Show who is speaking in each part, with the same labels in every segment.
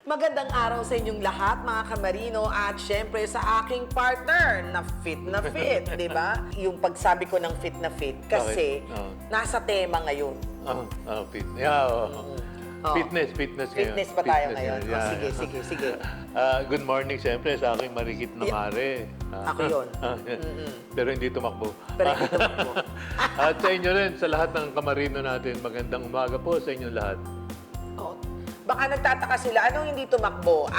Speaker 1: Magandang araw sa inyong lahat, mga kamarino, at syempre sa aking partner na fit, di ba? Yung pagsabi ko ng fit na fit, kasi nasa tema ngayon.
Speaker 2: Fit. Yeah, Fitness ngayon.
Speaker 1: Fitness pa tayo ngayon. Sige.
Speaker 2: Good morning, siyempre, sa aking marikit na mare.
Speaker 1: Ako yun.
Speaker 2: Pero hindi tumakbo.
Speaker 1: Pero hindi tumakbo.
Speaker 2: At sa inyo rin, sa lahat ng kamarino natin, magandang umaga po sa inyong lahat.
Speaker 1: Baka nagtataka sila, anong hindi tumakbo?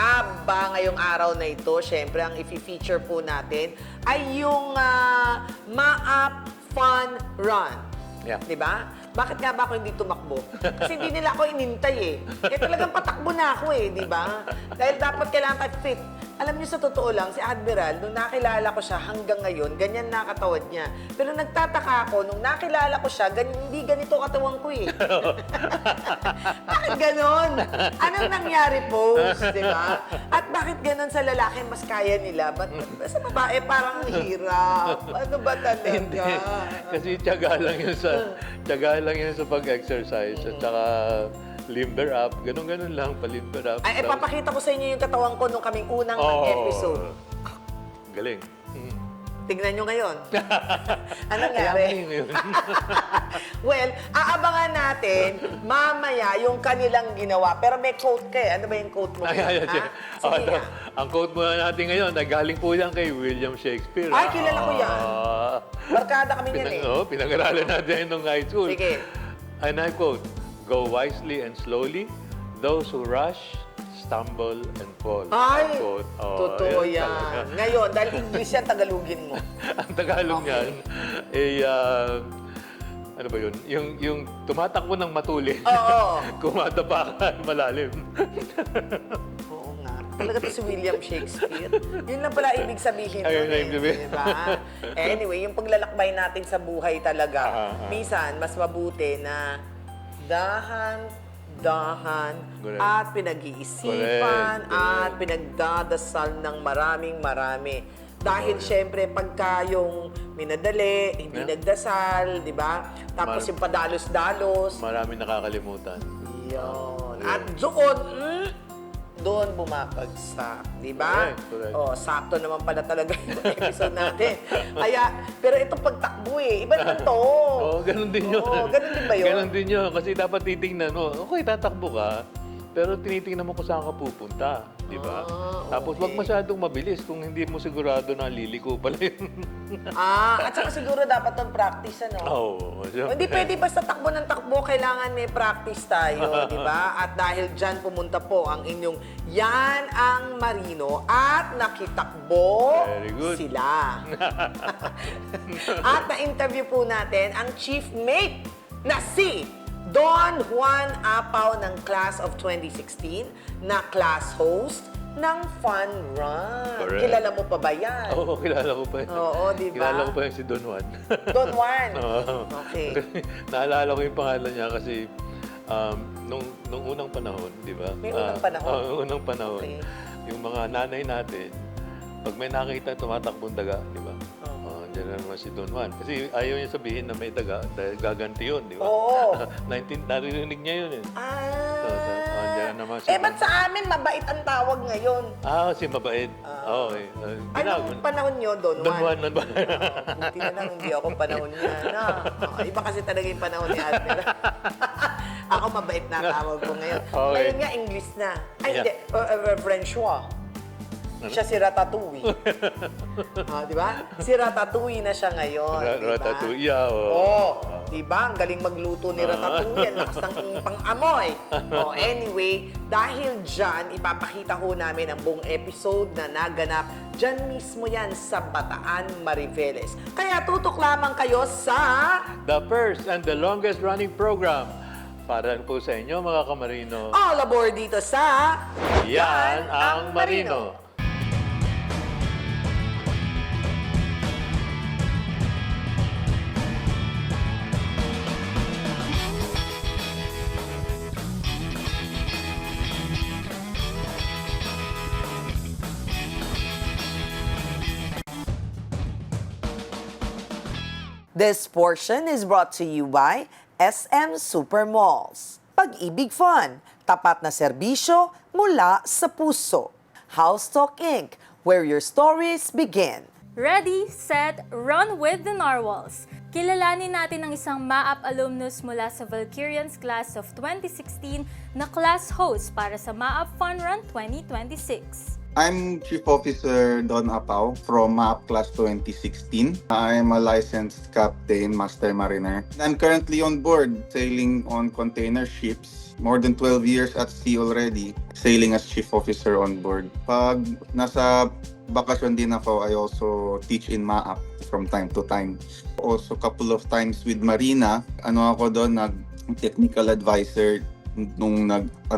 Speaker 1: Ngayong araw na ito, syempre, ang i-feature po natin ay yung MAAP Fun Run.
Speaker 2: Yeah.
Speaker 1: Diba? Bakit nga ba ako hindi tumakbo? Kasi hindi nila ako inintay eh. Talagang patakbo na ako eh, di ba? Dahil dapat kailangan fit. Alam niyo, sa totoo lang, si Admiral, nung nakilala ko siya hanggang ngayon, ganyan nakatawad niya. Pero nagtataka ako, nung nakilala ko siya, hindi ganito katawan ko eh. Bakit ganon? Anong nangyari, post, di ba? At bakit ganon sa lalaki mas kaya nila? Sa babae parang hirap. Ano ba talaga?
Speaker 2: Hindi. Kasi tiyaga lang yun sa pag-exercise. At saka limber up. Ganun lang, palimber up.
Speaker 1: Ay, papakita ko sa inyo yung katawan ko nung kaming unang episode.
Speaker 2: Galing.
Speaker 1: Tignan nyo ngayon. Anong nangyari? Well, aabangan natin mamaya yung kanilang ginawa. Pero may quote ka eh. Ano ba yung quote mo? Sige nga.
Speaker 2: Ang quote muna natin ngayon, galing po yan kay William Shakespeare.
Speaker 1: Ay, kilala ko yan. Barkada kami yan eh.
Speaker 2: Pinag-aralan natin nung high school.
Speaker 1: Sige.
Speaker 2: And I quote, "Go wisely and slowly. Those who rush, stumble and fall."
Speaker 1: Ay,
Speaker 2: Quote.
Speaker 1: totoo yan.
Speaker 2: Talaga.
Speaker 1: Ngayon, dahil English yan, Tagalogin mo.
Speaker 2: Ang Tagalog niyan, ano ba yun? Yung tumatakbo ng matuli.
Speaker 1: Oo.
Speaker 2: Kumadapa ka malalim.
Speaker 1: Oo nga. Talaga to si William Shakespeare. Yun lang pala ibig sabihin.
Speaker 2: Ayun na ibig sabihin.
Speaker 1: Diba? Anyway, yung paglalakbay natin sa buhay talaga, minsan, mas mabuti na dahan,
Speaker 2: Correct.
Speaker 1: at pinag-iisipan,
Speaker 2: Correct.
Speaker 1: at pinagdadasal ng marami. Dahil syempre, pagka yung minadali, hindi nagdasal, di ba? Tapos yung padalos-dalos.
Speaker 2: Marami nakakalimutan.
Speaker 1: Yun.
Speaker 2: Yeah.
Speaker 1: At doon bumabagsak, di ba?
Speaker 2: Correct.
Speaker 1: Sakto naman pala talaga yung episode natin. Pero itong pagtakbo iba naman to.
Speaker 2: Ganun din yun.
Speaker 1: Ganun din ba yun?
Speaker 2: Ganun din yun. Kasi dapat titingnan mo, okay, tatakbo ka, pero tinitingnan mo kung saan ka pupunta. Di ba? Tapos wag masyadong mabilis kung hindi mo sigurado na liliko pala yun.
Speaker 1: At saka siguro dapat itong practice, ano? Hindi pwede basta takbo ng takbo, kailangan may practice tayo, di ba? At dahil dyan pumunta po ang inyong Yan ang Marino at nakitakbo
Speaker 2: Very good.
Speaker 1: sila. At na-interview po natin ang chief mate na si Don Juan Apaw ng Class of 2016 na class host ng Fun Run.
Speaker 2: Correct.
Speaker 1: Kilala mo pa ba yan?
Speaker 2: Oo, kilala ko pa yun.
Speaker 1: Oo, di ba?
Speaker 2: Kilala ko pa yun si Don Juan.
Speaker 1: Don Juan?
Speaker 2: Oo.
Speaker 1: Okay.
Speaker 2: Naalala ko yung pangalan niya kasi nung unang panahon, di ba?
Speaker 1: May unang panahon?
Speaker 2: Unang panahon.
Speaker 1: Okay.
Speaker 2: Yung mga nanay natin, pag may nakita tumatakbong daga, di ba? Diyan na naman si Don Juan. Kasi ayaw niya sabihin na may daga dahil gaganti yun, di ba?
Speaker 1: Oo.
Speaker 2: Narinig niya yun eh. Diyan na naman si
Speaker 1: ba't sa amin mabait ang tawag ngayon?
Speaker 2: si mabait. Okay.
Speaker 1: Anong panahon nyo, Don
Speaker 2: Don
Speaker 1: Juan?
Speaker 2: Juan.
Speaker 1: Buti na lang, hindi ako panahon niya. Iba kasi talaga yung panahon ni Admiral. Ako mabait na tawag ko ngayon.
Speaker 2: Okay.
Speaker 1: Ngayon nga, English na. Ay, hindi. François. Siya si Ratatouille. Di ba? Si Ratatouille na siya ngayon.
Speaker 2: Ratatouille,
Speaker 1: Di ba? Ang galing magluto ni Ratatouille. Ang lakas ng pang-amoy. Anyway, dahil dyan, ipapakita ho namin ang buong episode na naganap dyan mismo yan sa Bataan, Mariveles. Kaya tutok lamang kayo sa
Speaker 2: the first and the longest running program para po sa inyo, mga kamarino.
Speaker 1: All aboard dito sa
Speaker 2: Yan ang Marino.
Speaker 1: This portion is brought to you by SM Super Malls. Pag-ibig Fun, tapat na serbisyo mula sa puso. House Talk Inc., where your stories begin.
Speaker 3: Ready, set, run with the Narwhals! Kilalanin natin ang isang MAAP alumnus mula sa Valkyrians Class of 2016 na class host para sa MAAP Fun Run 2026.
Speaker 4: I'm Chief Officer Don Apaw from MAP Class 2016. I'm a licensed captain, master mariner. I'm currently on board, sailing on container ships. More than 12 years at sea already, sailing as Chief Officer on board. Pag nasa bakasyon din ako, I also teach in MAAP from time to time. Also couple of times with Marina, ako doon, technical advisor nung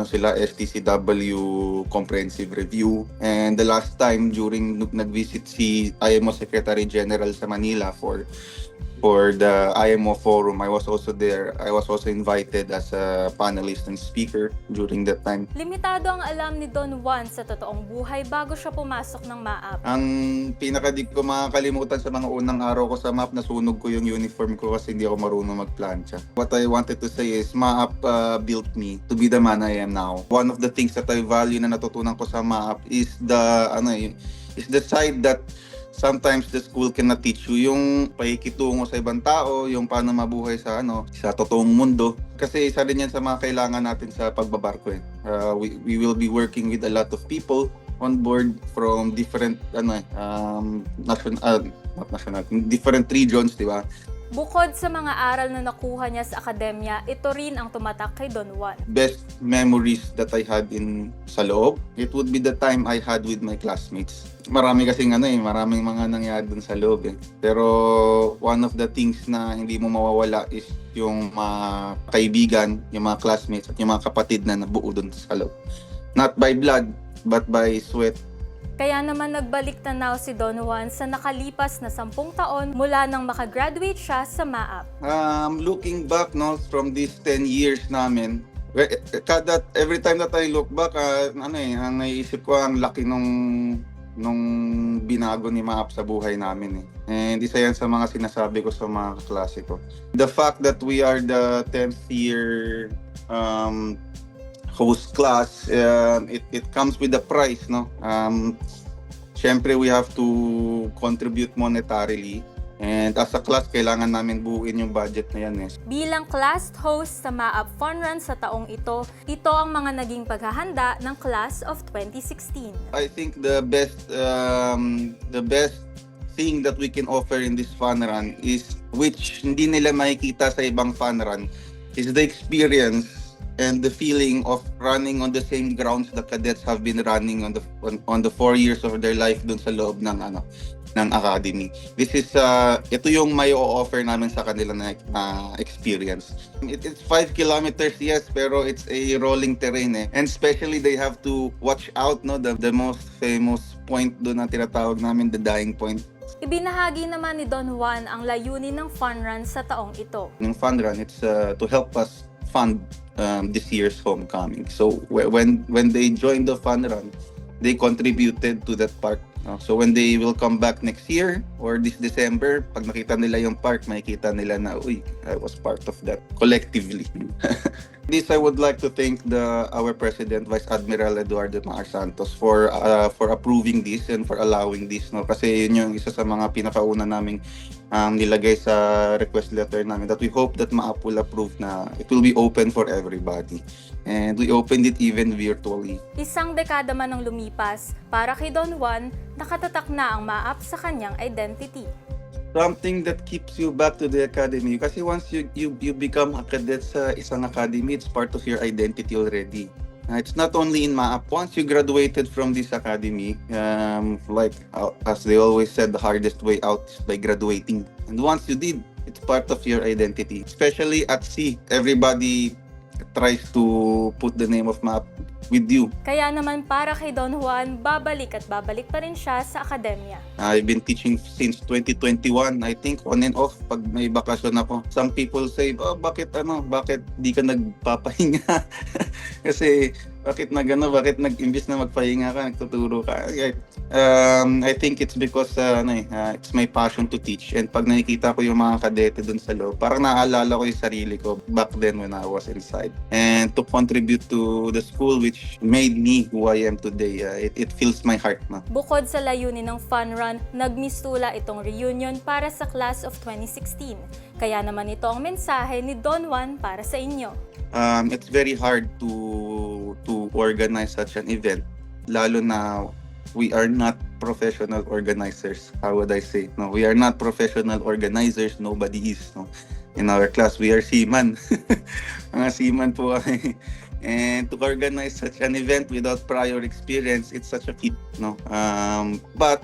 Speaker 4: sila STCW comprehensive review, and the last time during nag-visit si IMO Secretary General sa Manila for the IMO forum, I was also there. I was also invited as a panelist and speaker during that time.
Speaker 3: Limitado ang alam ni Don Juan sa totoong buhay bago siya pumasok ng MAAP.
Speaker 4: Ang pinaka di ko makakalimutan sa mga unang araw ko sa MAP, nasunog ko yung uniform ko kasi hindi ako marunong magplancha. What I wanted to say is MAAP built me to be the man I am now. One of the things that I value na natutunan ko sa MAAP is the side that sometimes the school cannot teach you, yung pakikitungo sa ibang tao, yung paano mabuhay sa totoong mundo. Kasi isa rin yan sa mga kailangan natin sa pagbabarko. We will be working with a lot of people on board from different different regions, di ba?
Speaker 3: Bukod sa mga aral na nakuha niya sa akademya, ito rin ang tumatak kay Don Juan.
Speaker 4: Best memories that I had sa loob, it would be the time I had with my classmates. Marami kasing maraming mga nangyari dun sa loob. Pero one of the things na hindi mo mawawala is yung mga kaibigan, yung mga classmates at yung mga kapatid na nabuo dun sa loob. Not by blood, but by sweat.
Speaker 3: Kaya naman nagbalik tanaw si Don Juan sa nakalipas na 10 taon mula nang makagraduate siya sa MAAP.
Speaker 4: Looking back from these 10 years namin, every time that I look back, ang naiisip ko ang laki nung binago ni MAAP sa buhay namin. And isa yan sa mga sinasabi ko sa mga kaklase ko. The fact that we are the 10th year host class, it comes with a price, no? Syempre, we have to contribute monetarily. And as a class, kailangan namin buuin yung budget na yan.
Speaker 3: Bilang class host sa MAAP Fun Run sa taong ito ang mga naging paghahanda ng Class of 2016.
Speaker 4: I think the best thing that we can offer in this fun run is, which hindi nila makikita sa ibang fun run, is the experience and the feeling of running on the same grounds the cadets have been running on the 4 years of their life dun sa loob ng academy. This is ito yung may o-offer namin sa kanila na experience. It's 5 kilometers, yes, pero it's a rolling terrain and especially they have to watch out, the most famous point doon na tinatawag namin, the dying point.
Speaker 3: Ibinahagi naman ni Don Juan ang layunin ng Fun Run sa taong ito.
Speaker 4: Yung Fun Run, it's to help us fund this year's homecoming. So when they joined the Fun Run, they contributed to that park. So when they will come back next year or this December, pag nakita nila yung park, makikita nila na, I was part of that collectively. This, I would like to thank our President, Vice Admiral Eduardo Mar Santos for approving this and for allowing this. Kasi yun yung isa sa mga pinakauna naming nilagay sa request letter namin, that we hope that MAAP will approve na it will be open for everybody. And we opened it even virtually.
Speaker 3: Isang dekada man ang lumipas, para kay Don Juan, nakatatak na ang MAAP sa kanyang identity.
Speaker 4: Something that keeps you back to the academy. Kasi once you become a cadet sa isang academy, it's part of your identity already. It's not only in MAAP. Once you graduated from this academy, as they always said, the hardest way out is by graduating. And once you did, it's part of your identity. Especially at sea, everybody tries to put the name of MAAP with you.
Speaker 3: Kaya naman para kay Don Juan, babalik at babalik pa rin siya sa akademya.
Speaker 4: I've been teaching since 2021, I think, on and off pag may bakasyon ako. Some people say, bakit di ka nagpapahinga? Kasi Bakit imbis na magpahinga ka, nagtuturo ka? I think it's because it's my passion to teach. And pag nakikita ko yung mga kadete dun sa loob, parang naaalala ko yung sarili ko back then when I was inside. And to contribute to the school which made me who I am today, it fills my heart. No?
Speaker 3: Bukod sa layunin ng Fun Run, nagmistula itong reunion para sa Class of 2016. Kaya naman ito ang mensahe ni Don Juan para sa inyo.
Speaker 4: It's very hard to organize such an event, lalo na we are not professional organizers. How would I say? No, we are not professional organizers. Nobody is. No, in our class, we are seaman. Mga seaman po kami. And to organize such an event without prior experience, it's such a feat. No, but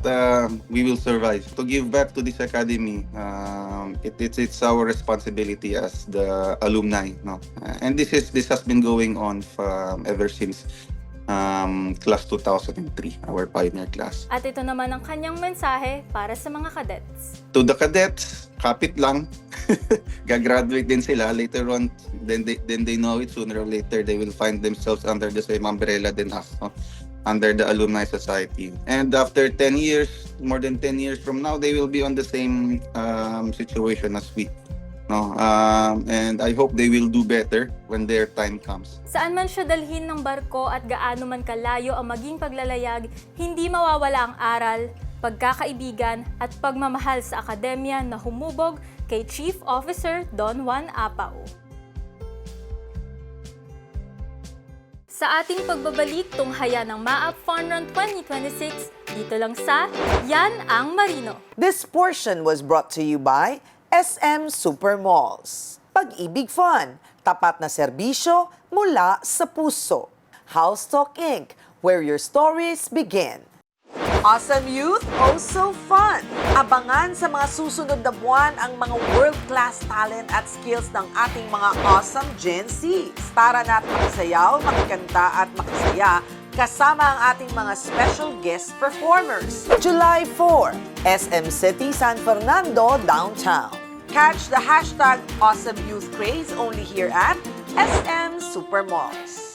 Speaker 4: we will survive. To give back to this academy, it's our responsibility as the alumni. No, and this has been going on ever since class 2003, our pioneer class.
Speaker 3: At ito naman ang kanyang mensahe para sa mga cadets.
Speaker 4: To the cadets, kapit lang. Gagraduate din sila later on. Then they know it, sooner or later they will find themselves under the same umbrella than us, no? Under the alumni society. And after 10 years, more than 10 years from now, they will be on the same situation as we. No, and I hope they will do better when their time comes.
Speaker 3: Saan man siya dalhin ng barko at gaano man kalayo ang maging paglalayag, hindi mawawala ang aral, pagkakaibigan at pagmamahal sa akademya na humubog kay Chief Officer Don Juan Apao. Sa ating pagbabalik tunghaya ng MAAP Fun Run 2026, dito lang sa Yan ang Marino.
Speaker 1: This portion was brought to you by SM Supermalls. Pag-ibig Fun, tapat na serbisyo mula sa puso. House Talk Inc., where your stories begin. Awesome Youth, also fun! Abangan sa mga susunod na buwan ang mga world-class talent at skills ng ating mga awesome Gen Z. Tara na't makisayaw, makikanta at makisaya kasama ang ating mga special guest performers. July 4, SM City, San Fernando, Downtown. Catch the hashtag Awesome Youth Craze only here at SM Supermalls.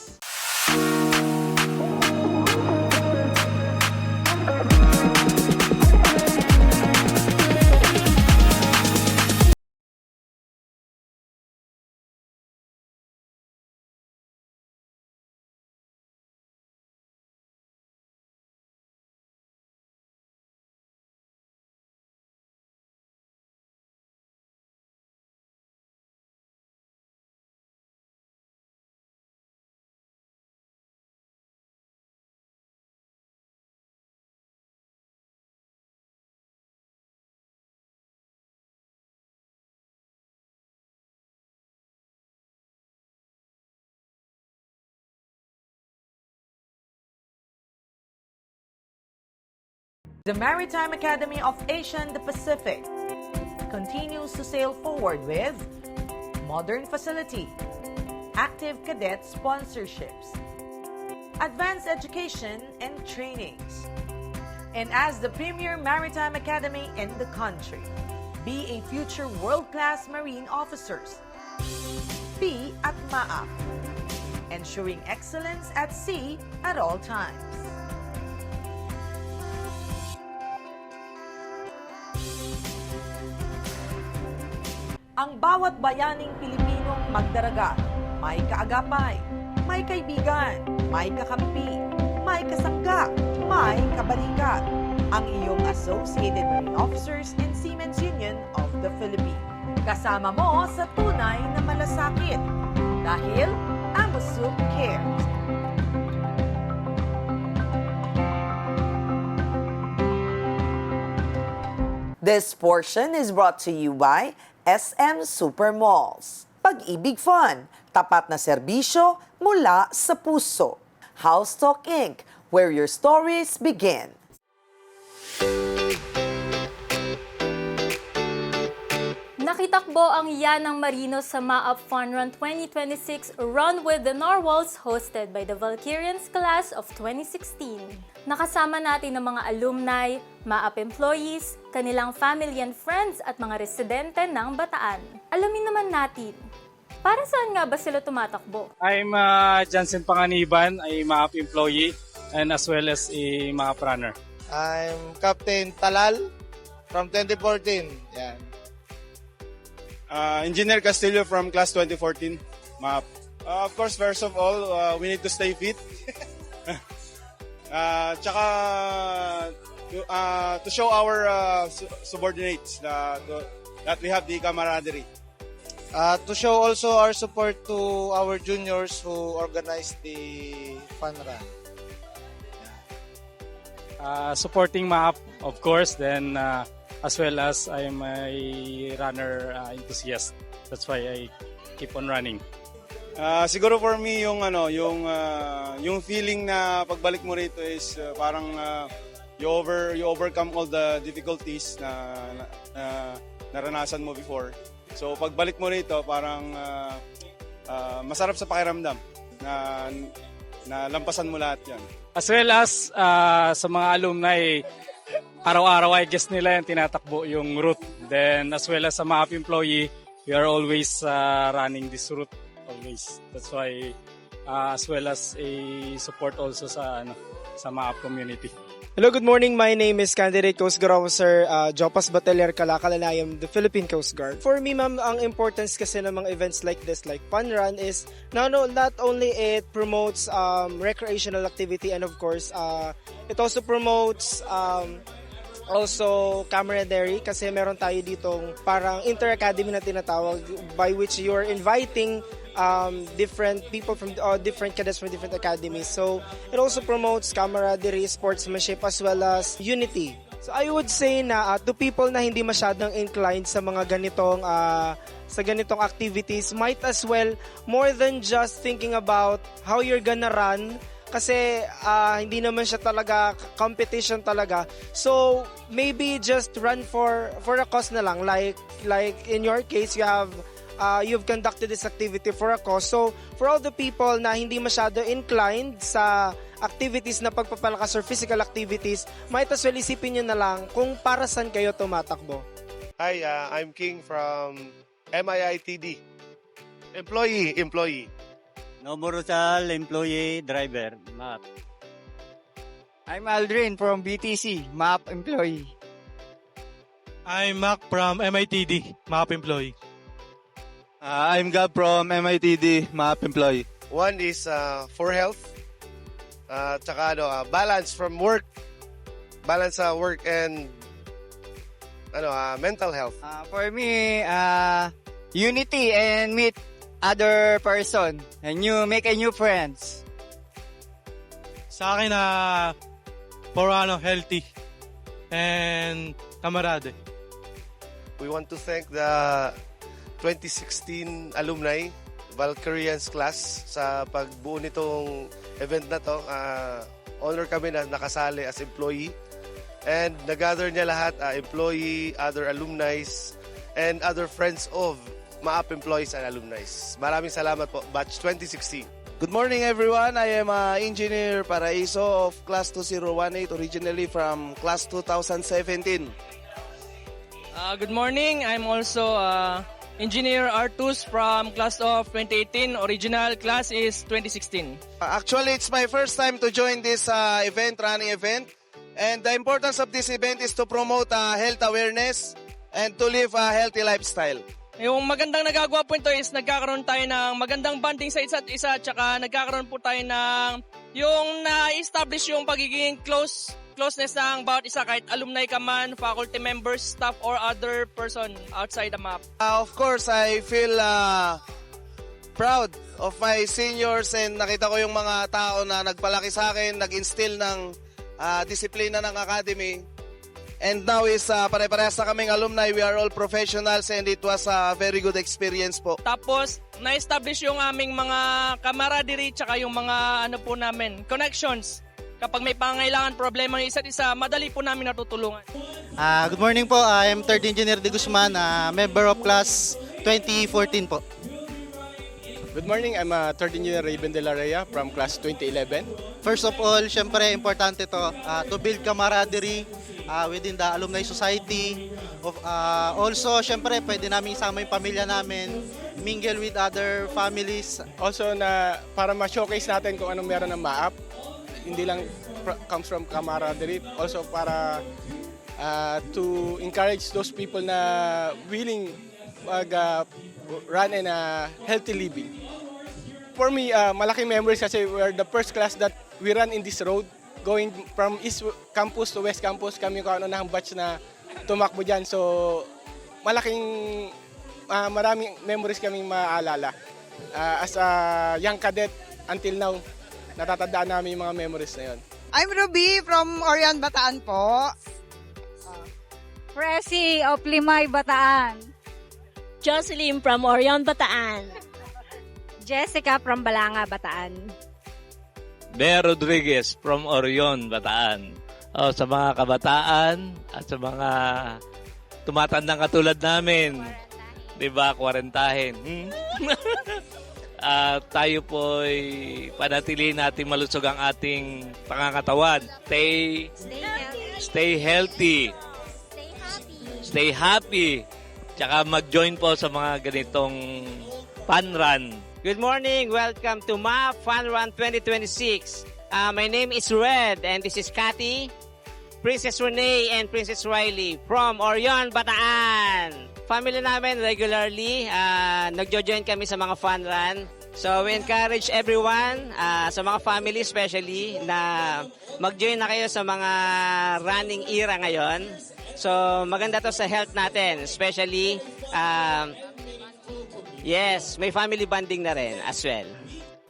Speaker 1: The Maritime Academy of Asia and the Pacific continues to sail forward with modern facility, active cadet sponsorships, advanced education and trainings. And as the premier maritime academy in the country, be a future world-class marine officers. Be at MAAP, ensuring excellence at sea at all times. Ang bawat bayaning Pilipinong magdaragat, may kaagapay, may kaibigan, may kakampi, may kasangga, may kabalikat. Ang iyong Associated Marine Officers and Seamen's Union of the Philippines. Kasama mo sa tunay na malasakit dahil AMUSUP cares. This portion is brought to you by SM Supermalls. Pag-ibig Fun, tapat na serbisyo mula sa puso. House Talk Inc., where your stories begin.
Speaker 3: Nakitakbo ang Yan ang Marino sa MAAP Fun Run 2026 Run with the Narwhals hosted by the Valkyrians Class of 2016. Nakasama natin ang mga alumni, MAAP employees, kanilang family and friends at mga residente ng Bataan. Alamin naman natin Para saan nga ba sila tumatakbo?
Speaker 5: I'm Jansen Panganiban, a MAP employee and as well as a MAP runner.
Speaker 6: I'm Captain Talal from 2014. Yan.
Speaker 7: Engineer Castillo from class 2014, MAP. Of course, first of all, we need to stay fit. Tsaka to show our subordinates that we have the camaraderie.
Speaker 6: To show also our support to our juniors who organized the fun run.
Speaker 5: Supporting MAP, of course, then as well as I'm a runner enthusiast. That's why I keep on running.
Speaker 7: Siguro for me yung feeling na pagbalik mo rito is parang you overcome all the difficulties na naranasan mo before. So pagbalik mo rito parang masarap sa pakiramdam na lampasan mo lahat 'yan.
Speaker 5: As well as sa mga alumni, araw-araw I guess nila yung tinatakbo yung route. Then as well as sa MAP employee, we are always running this route always. That's why as well as a support also sa MAP community.
Speaker 8: Hello, good morning. My name is Candidate Coast Guard Officer Jopas Bateller Calacala, and I am the Philippine Coast Guard. For me, ma'am, ang importance kasi ng mga events like this, like Fun Run, is not only it promotes recreational activity, and of course, it also promotes also camaraderie, kasi meron tayo ditong parang inter-academy na tinatawag, by which you're inviting different people from different cadets from different academies. So it also promotes camaraderie, sportsmanship, as well as unity. So I would say na to people na hindi masyadong inclined sa mga ganitong activities, might as well, more than just thinking about how you're gonna run, kasi hindi naman siya talaga competition talaga. So maybe just run for a cause na lang, like in your case, you've conducted this activity for a cause. So, for all the people na hindi masyado inclined sa activities na pagpapalakas or physical activities, might as well isipin nyo na lang kung para saan kayo tumatakbo.
Speaker 6: Hi, I'm King from MIITD. Employee.
Speaker 9: Nomorosal, employee, driver, MAP.
Speaker 10: I'm Aldrin from BTC, MAP employee.
Speaker 11: I'm Mac from MITD, MAP employee.
Speaker 12: I'm Gab from MITD, MAP employee.
Speaker 6: One is for health. Tsaka balance from work. Balance sa work and mental health.
Speaker 10: For me, unity and meet other person and you make a new friends.
Speaker 11: Sa akin for healthy and kamarade.
Speaker 6: We want to thank the 2016 alumni, Valkyrians class, sa pagbuo nitong event na to. Honor kami na nakasali as employee. And nag-gather niya lahat, employee, other alumni, and other friends of MAP employees and alumni. Maraming salamat po, Batch 2016.
Speaker 12: Good morning everyone. I am Engineer Paraiso of Class 2018, originally from Class 2017.
Speaker 13: Good morning. I'm also Engineer Artus from Class of 2018. Original class is 2016.
Speaker 12: Actually, it's my first time to join this running event. And the importance of this event is to promote health awareness and to live a healthy lifestyle.
Speaker 13: Yung magandang nagagawa po ito is nagkakaroon tayo ng magandang bonding sa isa't isa, tsaka nagkakaroon po tayo ng yung na-establish yung pagiging closeness ng bawat isa, kahit alumni ka man, faculty members, staff, or other person outside the MAP.
Speaker 12: Of course, I feel proud of my seniors and nakita ko yung mga tao na nagpalaki sa akin, nag-instill ng disiplina ng academy. And now is pare-parehas na kaming alumni. We are all professionals and it was a very good experience po.
Speaker 13: Tapos, na-establish yung aming mga camaraderie tsaka yung mga namin, connections. Kapag may pangailangan, problema ng isa't isa, madali po namin natutulungan.
Speaker 14: Good morning po. I am 3rd Engineer De Guzman, member of class 2014 po.
Speaker 15: Good morning, I'm 3rd Engineer Raven De La Rea from class 2011.
Speaker 14: First of all, syempre importante to build camaraderie within the alumni society. Also, syempre, pwede namin isama yung pamilya namin, mingle with other families.
Speaker 15: Also na para ma-showcase natin kung anong meron ng MAAP. Hindi lang comes from camaraderie. Also para to encourage those people na willing run in a healthy living. For me, malaking memories kasi we're the first class that we run in this road. Going from East Campus to West Campus, kami kung ano na ang batch na tumakbo dyan. So, maraming memories kaming maaalala. As a young cadet, until now, natatandaan namin yung mga memories na yun.
Speaker 16: I'm Ruby from Orion, Bataan po.
Speaker 17: Presi of Limay, Bataan.
Speaker 18: Jocelyn from Orion, Bataan.
Speaker 17: Jessica from Balanga, Bataan.
Speaker 19: Bea Rodriguez from Orion, Bataan. Sa mga kabataan at sa mga tumatandang katulad namin, di ba, kwarentahin. Tayo po'y panatilihin natin malusog ang ating pangangatawan. Stay healthy. Stay happy. Tsaka mag-join po sa mga ganitong fun run.
Speaker 20: Good morning. Welcome to MAAP Fun Run 2026. My name is Red and this is Cathy, Princess Renee, and Princess Riley from Orion, Bataan. Family namin regularly, nagjo-join kami sa mga fun run. So we encourage everyone, sa mga family especially, na mag-join na kayo sa mga running era ngayon. So maganda to sa health natin, especially yes, may family bonding na rin as well.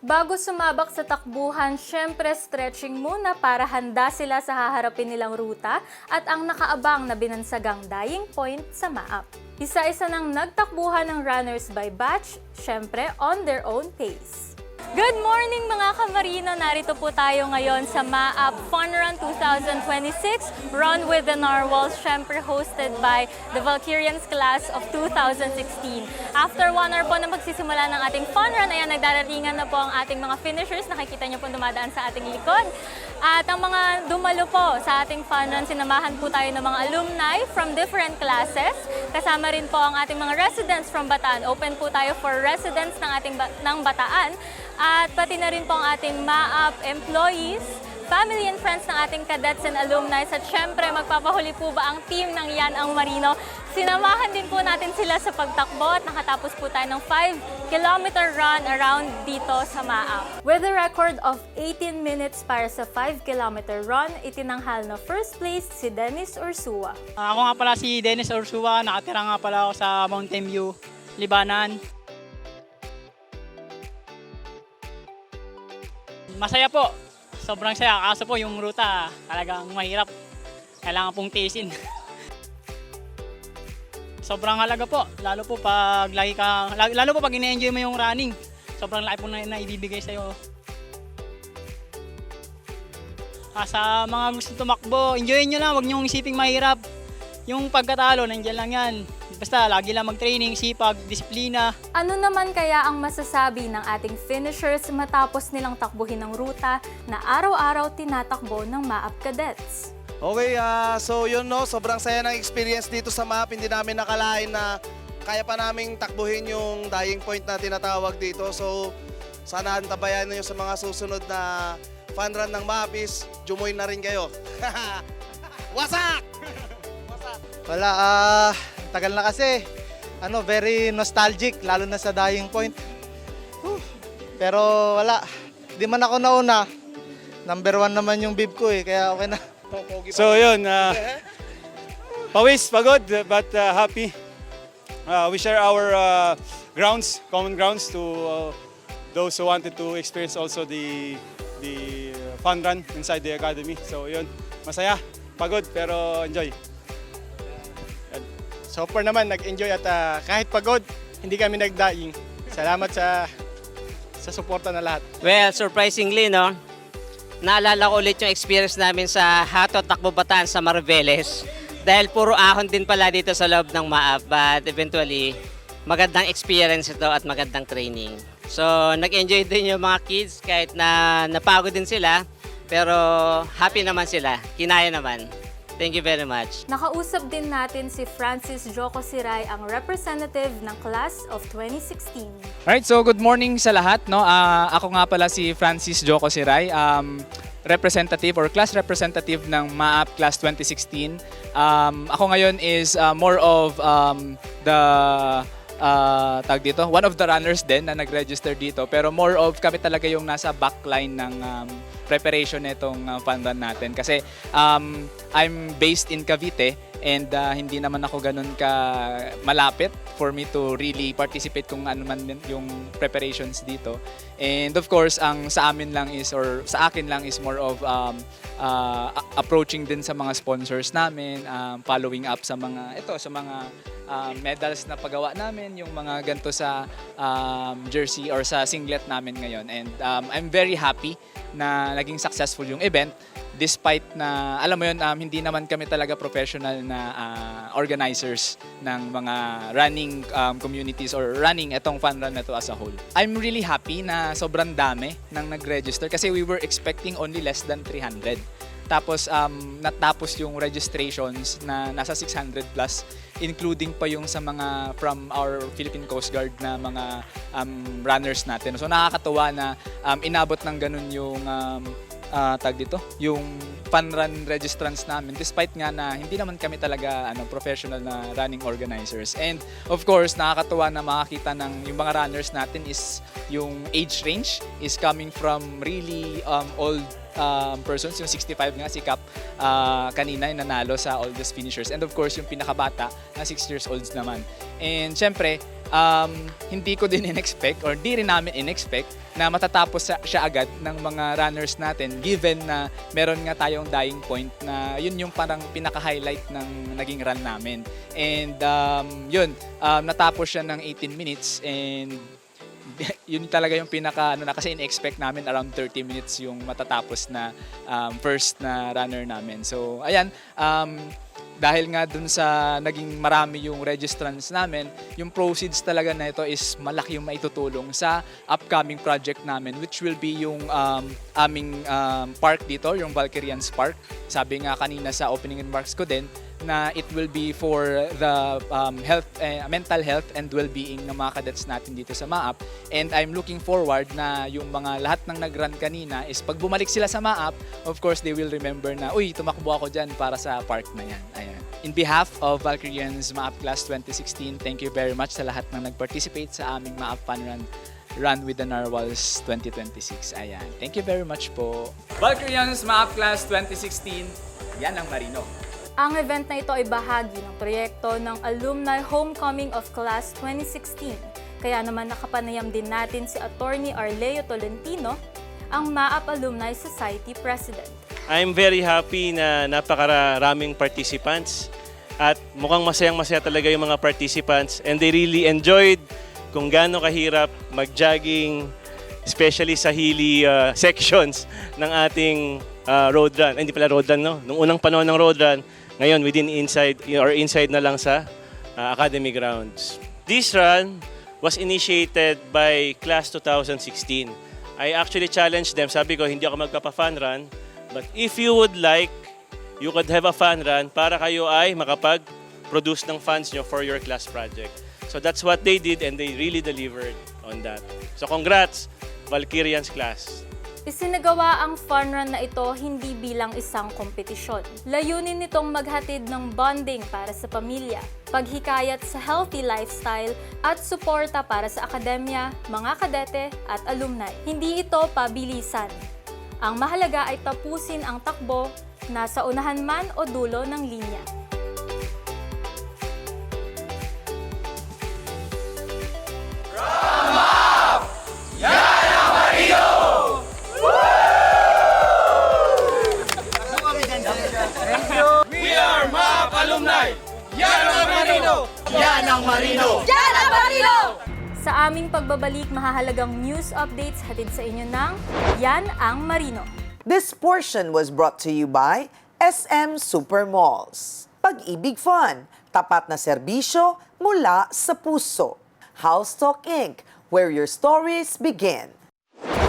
Speaker 3: Bago sumabak sa takbuhan, syempre stretching muna para handa sila sa haharapin nilang ruta at ang nakaabang na binansagang dying point sa MAAP. Isa-isa nang nagtakbuhan ng runners by batch, syempre on their own pace. Good morning mga kamarino! Narito po tayo ngayon sa MAAP Fun Run 2026, Run with the Narwhals, syempre hosted by the Valkyrians class of 2016. After 1 hour po na magsisimula ng ating fun run, ayan, nagdaratingan na po ang ating mga finishers. Nakikita niyo po dumadaan sa ating likod. At ang mga dumalo po sa ating fun run, sinamahan po tayo ng mga alumni from different classes. Kasama rin po ang ating mga residents from Bataan. Open po tayo for residents ng Bataan. At pati na rin po ang ating MAAP employees, family and friends ng ating cadets and alumni. At syempre, magpapahuli po ba ang team ng Yan ang Marino? Sinamahan din po natin sila sa pagtakbo at nakatapos po tayo ng 5-kilometer run around dito sa MAAP. With a record of 18 minutes para sa 5-kilometer run, itinanghal na first place si Dennis Ursua.
Speaker 21: Ako nga pala si Dennis Ursua, nakatira nga pala ako sa Mountain View, Libanan. Masaya po. Sobrang saya. Kaso po yung ruta talagang mahirap. Kailangan pong tiisin. Sobrang halaga po. Lalo po pag ine-enjoy mo yung running. Sobrang laki po na ibibigay sa'yo. Sa mga gusto tumakbo, enjoyin nyo lang. Huwag nyo isiping mahirap. Yung pagkatalo, nandiyan lang yan. Basta lagi lang mag-training, sipag, disiplina.
Speaker 3: Ano naman kaya ang masasabi ng ating finishers matapos nilang takbuhin ng ruta na araw-araw tinatakbo ng MAAP cadets?
Speaker 12: Okay, so yun no, sobrang saya ng experience dito sa MAAP. Hindi namin nakalain na kaya pa naming takbuhin yung dying point na tinatawag dito. So sana antabayan nyo sa mga susunod na fun run ng MAAP is jumoin na rin kayo. Wasak!
Speaker 14: Wala, tagal na kasi. Very nostalgic, lalo na sa dying point. Pero wala, di man ako nauna. Number 1 naman yung bib ko kaya okay na.
Speaker 7: So yun, pawis, pagod, but happy. We share our common grounds to those who wanted to experience also the fun run inside the academy. So yun, masaya, pagod, pero enjoy.
Speaker 15: So far naman, nag-enjoy at kahit pagod, hindi kami nag-dying. Salamat sa suporta na lahat.
Speaker 20: Well, surprisingly, no, naalala ko ulit yung experience namin sa Hato Takbo Bataan sa Mariveles. Dahil puro ahon din pala dito sa loob ng MAAP, but eventually, magandang experience ito at magandang training. So, nag-enjoy din yung mga kids kahit na napagod din sila, pero happy naman sila, kinaya naman. Thank you very much.
Speaker 3: Nakausap din natin si Francis Joko Siray, ang representative ng Class of 2016.
Speaker 2: Alright, so good morning sa lahat. No? Ako nga pala si Francis Joko Siray, representative or class representative ng MAAP Class 2016. Ako ngayon is more of the tag dito, one of the runners din na nag-register dito, pero more of kami talaga yung nasa backline ng preparation nitong fun run natin kasi I'm based in Cavite and hindi naman ako ganun ka malapit for me to really participate kung ano man yung preparations dito. And of course, ang sa amin lang is or sa akin lang is more of approaching din sa mga sponsors namin, following up sa mga medals na paggawa namin, yung mga ganito sa jersey or sa singlet namin ngayon. And I'm very happy na naging successful yung event despite na, alam mo yun, hindi naman kami talaga professional na organizers ng mga running communities or running itong fun run na to as a whole. I'm really happy na sobrang dami nang nag-register kasi we were expecting only less than 300. Tapos natapos yung registrations na nasa 600 plus, including pa yung sa mga from our Philippine Coast Guard na mga runners natin. So nakakatuwa na inabot ng ganun yung tag dito, yung fun run registrants namin despite nga na hindi naman kami talaga professional na running organizers. And of course, nakakatuwa na makakita ng yung mga runners natin is yung age range is coming from really old persons. Yung 65 nga si Cap kanina yung nanalo sa oldest finishers, and of course yung pinakabata na 6 years olds naman. And syempre hindi ko din in-expect or di rin namin in-expect na matatapos siya agad ng mga runners natin given na meron nga tayong dying point na yun yung parang pinaka-highlight ng naging run namin. And natapos siya ng 18 minutes and yun talaga yung pinaka na kasi in-expect namin around 30 minutes yung matatapos na first na runner namin. So ayan, dahil nga dun sa naging marami yung registrants namin, yung proceeds talaga na ito is malaki yung maitutulong sa upcoming project namin, which will be yung aming park dito, yung Valkyrians Park. Sabi nga kanina sa opening remarks ko din na it will be for the mental health and well-being ng mga cadets natin dito sa MAAP. And I'm looking forward na yung mga lahat ng nag-run kanina is pag bumalik sila sa MAAP, of course they will remember na, uy, tumakbo ako dyan para sa park na yan. Ayan. In behalf of Valkyrians MAAP Class 2016, thank you very much sa lahat ng nag-participate sa aming MAAP Fun Run with the Narwhals 2026. Ayan. Thank you very much po. Valkyrians MAAP Class 2016, yan ang Marino.
Speaker 3: Ang event na ito ay bahagi ng proyekto ng Alumni Homecoming of Class 2016. Kaya naman nakapanayam din natin si Attorney Arleo Tolentino, ang MAAP Alumni Society President.
Speaker 22: I'm very happy na napakaraming participants at mukhang masayang-masaya talaga yung mga participants and they really enjoyed kung gaano kahirap mag-jogging, especially sa hilly sections ng ating road run. Hindi pala road run, no? Nung unang panahon ng road run, ngayon within inside na lang sa academy grounds. This run was initiated by Class 2016. I actually challenged them. Sabi ko, hindi ako magpapa-fun run, but if you would like, you could have a fun run para kayo ay makapag-produce ng funds nyo for your class project. So that's what they did and they really delivered on that. So congrats, Valkyrians class.
Speaker 3: Isinagawa ang fun run na ito hindi bilang isang kompetisyon. Layunin nitong maghatid ng bonding para sa pamilya, paghikayat sa healthy lifestyle at suporta para sa akademya, mga kadete at alumni. Hindi ito pabilisan. Ang mahalaga ay tapusin ang takbo, nasa unahan man o dulo ng linya.
Speaker 23: We are MAAP Alumni! Yan ang Marino! Yan ang Marino!
Speaker 3: Yan ang Marino! Sa aming pagbabalik, mahahalagang news updates hatid sa inyo ng Yan ang Marino.
Speaker 1: This portion was brought to you by SM Supermalls. Pag-ibig Fun, tapat na serbisyo mula sa puso. House Talk Inc., where your stories begin.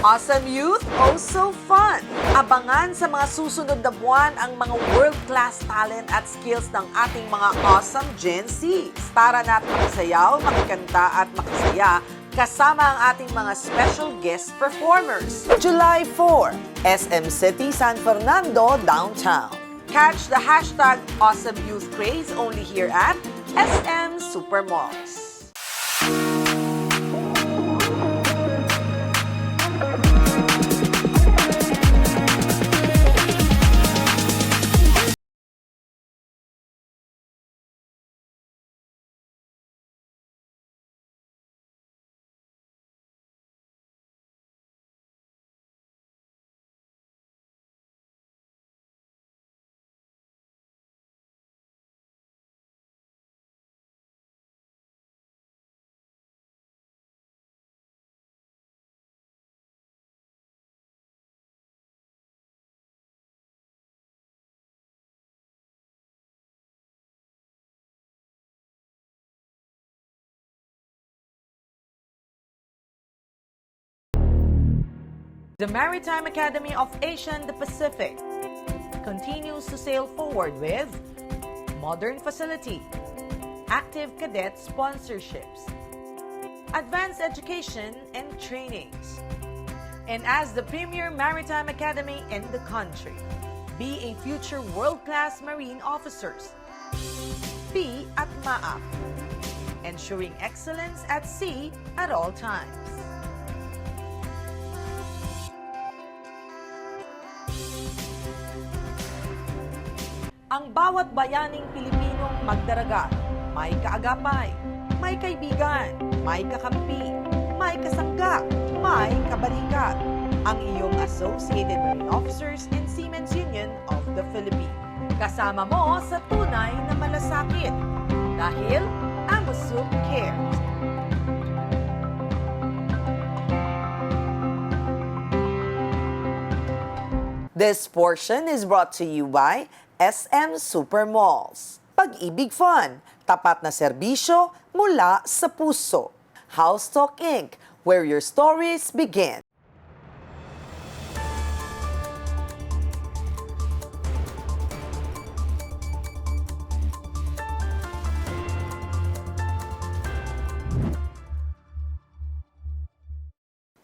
Speaker 1: Awesome Youth, oh so fun! Abangan sa mga susunod na buwan ang mga world-class talent at skills ng ating mga awesome Gen Z. Tara na't makisayaw, makikanta at makisaya kasama ang ating mga special guest performers. July 4, SM City, San Fernando, Downtown. Catch the hashtag Awesome Youth Craze only here at SM Supermalls. The Maritime Academy of Asia and the Pacific continues to sail forward with modern facility, active cadet sponsorships, advanced education and trainings. And as the premier maritime academy in the country, be a future world-class marine officers. Be at MAAP, ensuring excellence at sea at all times. Ang bawat bayaning Pilipinong magdaragat, may kaagapay, may kaibigan, may kakampi, may kasangga, may kabalikat. Ang iyong Associated Marine Officers and Seamen's Union of the Philippines. Kasama mo sa tunay na malasakit. Dahil AMUSUP cares. This portion is brought to you by SM Supermalls. Pag-ibig Fun, tapat na serbisyo mula sa puso. House Talk Inc., where your stories begin.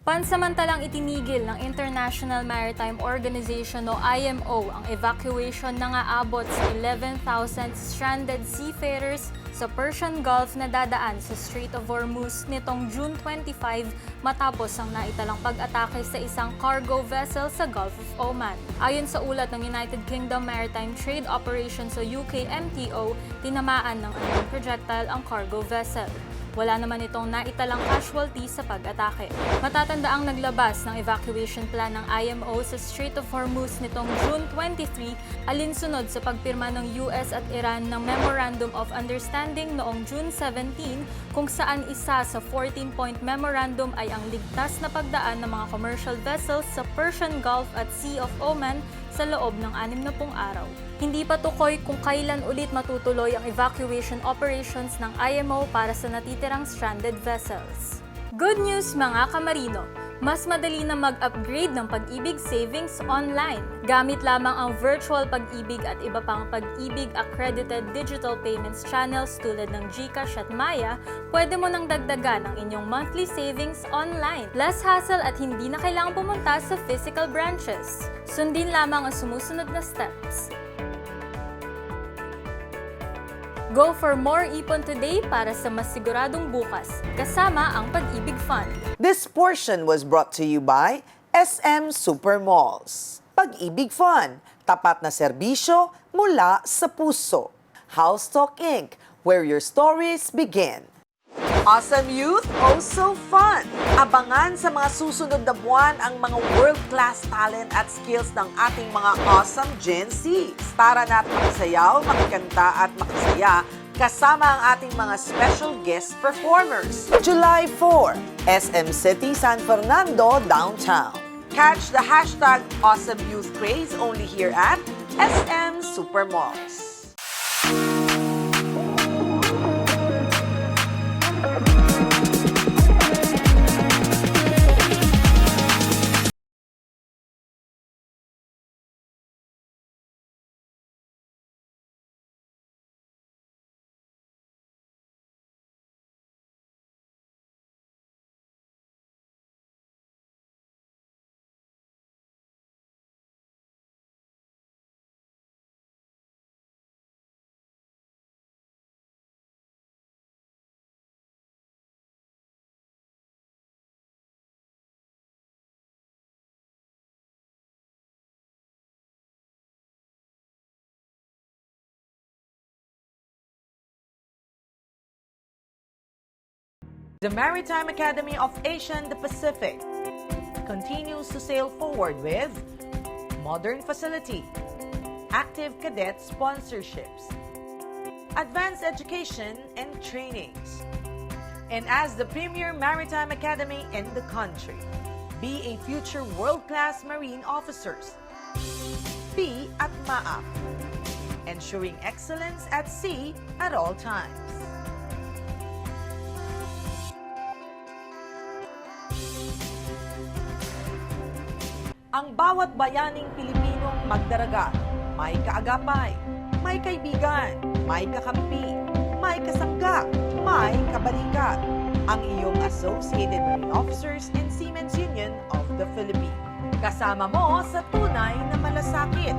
Speaker 3: Pansamantalang itinigil ng International Maritime Organization o IMO ang evacuation na aabot sa 11,000 stranded seafarers sa Persian Gulf na dadaan sa Strait of Hormuz nitong June 25 matapos ang naitalang pag-atake sa isang cargo vessel sa Gulf of Oman. Ayon sa ulat ng United Kingdom Maritime Trade Operations o UK MTO, tinamaan ng anong projectile ang cargo vessel. Wala naman itong naitalang casualty sa pag-atake. Matatandaang naglabas ng evacuation plan ng IMO sa Strait of Hormuz nitong June 23 alinsunod sa pagpirma ng US at Iran ng Memorandum of Understanding noong June 17 kung saan isa sa 14-point memorandum ay ang ligtas na pagdaan ng mga commercial vessels sa Persian Gulf at Sea of Oman sa loob ng 60 araw. Hindi pa tukoy kung kailan ulit matutuloy ang evacuation operations ng IMO para sa natitirang stranded vessels. Good news mga kamarino! Mas madali na mag-upgrade ng Pag-ibig Savings online. Gamit lamang ang virtual Pag-ibig at iba pang Pag-ibig accredited digital payments channels tulad ng GCash at Maya, pwede mo nang dagdagan ang inyong monthly savings online. Less hassle at hindi na kailangang pumunta sa physical branches. Sundin lamang ang sumusunod na steps. Go for more ipon today para sa mas siguradong bukas, kasama ang Pag-ibig Fund.
Speaker 1: This portion was brought to you by SM Supermalls. Pag-ibig Fun, tapat na serbisyo mula sa puso. House Talk Inc., where your stories begin. Awesome Youth, oh so fun! Abangan sa mga susunod na buwan ang mga world-class talent at skills ng ating mga awesome Gen Z. Tara na't makisayaw, makikanta at makisaya kasama ang ating mga special guest performers. July 4, SM City, San Fernando, Downtown. Catch the hashtag Awesome Youth Craze only here at SM Supermalls. The Maritime Academy of Asia and the Pacific continues to sail forward with modern facility, active cadet sponsorships, advanced education and trainings. And as the premier maritime academy in the country, be a future world-class marine officers. Be at MAAP, ensuring excellence at sea at all times. Ang bawat bayaning Pilipinong magdaragat, may kaagapay, may kaibigan, may kakampi, may kasangga, may kabalikat. Ang iyong Associated Marine Officers and Seamen's Union of the Philippines. Kasama mo sa tunay na malasakit.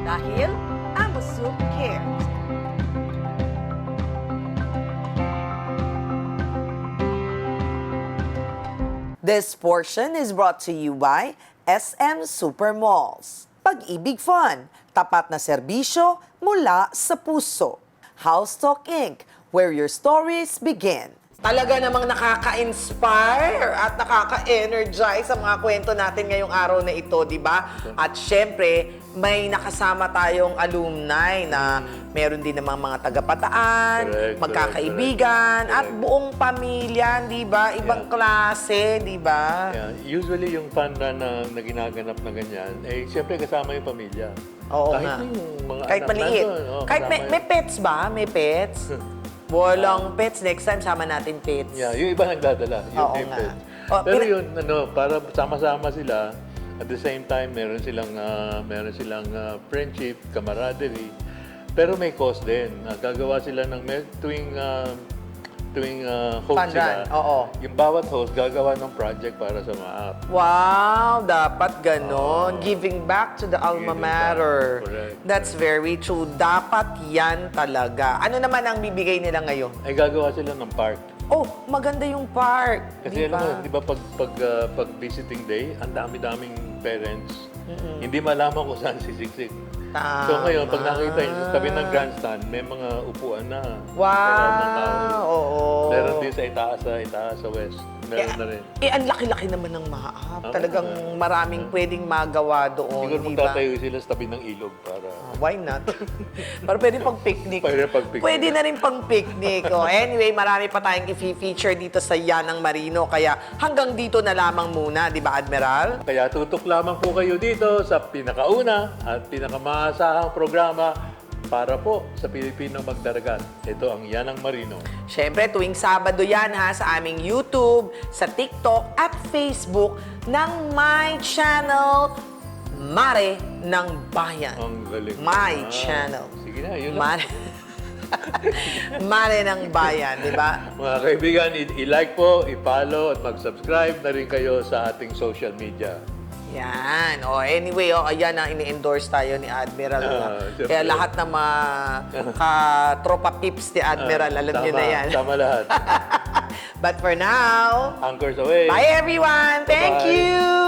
Speaker 1: Dahil AMUSUP cares. This portion is brought to you by SM Supermalls. Pag-ibig Fun, tapat na serbisyo mula sa puso. House Talk Inc., where your stories begin. Talaga namang nakaka-inspire at nakaka-energize sa mga kwento natin ngayong araw na ito, di ba? At syempre, may nakasama tayong alumni na meron din namang mga tagapataan, magkakaibigan, at buong pamilya, di ba? Ibang klase, di ba?
Speaker 4: Yeah. Usually yung fun run na ginaganap na ganyan, eh siyempre kasama yung pamilya.
Speaker 1: Oo
Speaker 4: kahit
Speaker 1: nga.
Speaker 4: yung mga
Speaker 1: Kahit
Speaker 4: anak
Speaker 1: maliit.
Speaker 4: nandun,
Speaker 1: Kahit
Speaker 4: kasama
Speaker 1: may pets ba? May pets? Walang pets. Next time, sama natin pets.
Speaker 4: Yeah, yung iba nagdadala. Yung
Speaker 1: Oo
Speaker 4: may
Speaker 1: nga.
Speaker 4: pets.
Speaker 1: Oh,
Speaker 4: Pero yun, para sama-sama sila, at the same time, meron silang friendship, camaraderie. Pero may cost din. Gagawa sila ng tuwing host
Speaker 1: Fun
Speaker 4: sila.
Speaker 1: run, oo.
Speaker 4: Yung bawat host gagawa ng project para sa MAAP.
Speaker 1: Wow, dapat ganon. Giving back to the alma
Speaker 4: Giving
Speaker 1: mater.
Speaker 4: back, correct.
Speaker 1: That's very true. Dapat yan talaga. Ano naman ang bibigay nila ngayon?
Speaker 4: Ay gagawa sila ng park.
Speaker 1: Oh, maganda yung park.
Speaker 4: Kasi
Speaker 1: Di
Speaker 4: alam mo,
Speaker 1: ba?
Speaker 4: di ba pag visiting day, ang dami-daming parents, hindi malaman kung saan sisiksik. So ngayon, pag nakita nyo sa tabi ng grandstand, may mga upuan na.
Speaker 1: Wow! Oo.
Speaker 4: Meron din sa itaas sa west. Meron na rin.
Speaker 1: Eh, ang laki-laki naman ng MAAP. Talagang maraming pwedeng magawa doon,
Speaker 4: Siguro
Speaker 1: di ba?
Speaker 4: magtatayo sila sa tabi ng ilog para...
Speaker 1: Why not? Para pwede pang picnic.
Speaker 4: pag-picnic.
Speaker 1: Pwede na rin pang picnic. Oh, anyway, marami pa tayong i-feature dito sa Yanang Marino. Kaya hanggang dito na lamang muna, di ba, Admiral?
Speaker 4: Kaya tutok lamang po kayo dito sa pinakauna at pinakamaasahang programa para po sa Pilipinong magdaragat. Ito ang Yanang Marino.
Speaker 1: Siyempre, tuwing Sabado yan ha, sa aming YouTube, sa TikTok at Facebook ng my channel, Mare ng Bayan.
Speaker 4: Ang galing.
Speaker 1: My channel.
Speaker 4: Sige na, yun lang.
Speaker 1: Mare. Mare ng Bayan, di ba?
Speaker 4: Mga kaibigan, i-like po, i-follow at mag-subscribe na rin kayo sa ating social media.
Speaker 1: Yan. O, anyway, ayan ang ini-endorse tayo ni Admiral.
Speaker 4: siyempre.
Speaker 1: Kaya lahat ng mga tropa pips ni Admiral, alam niyo na yan.
Speaker 4: Tama lahat.
Speaker 1: But for now,
Speaker 4: Anchors away.
Speaker 1: bye everyone! Thank
Speaker 4: Bye-bye.
Speaker 1: you!